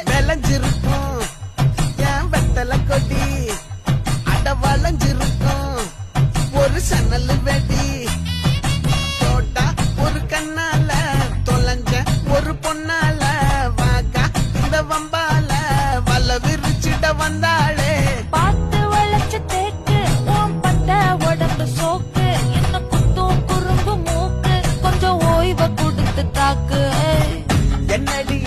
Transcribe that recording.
விளைஞ்சிருக்கும் என் வெத்தலை கொடி அட வளைஞ்சிருக்கும் ஒரு சன்னல் வெடி தோட்டா ஒரு கண்ணால தொலைஞ்ச ஒரு பொண்ணால வாக்கா இந்த வம்பால வல விரிச்சிட வந்தாளே பார்த்து வளைச்சு தேக்கு உன் பட்ட உடம்பு சோக்கு என்ன குத்தும் குறும்பு மூக்கு கொஞ்சம் ஓய்வை கொடுத்து தாக்கு என்னடி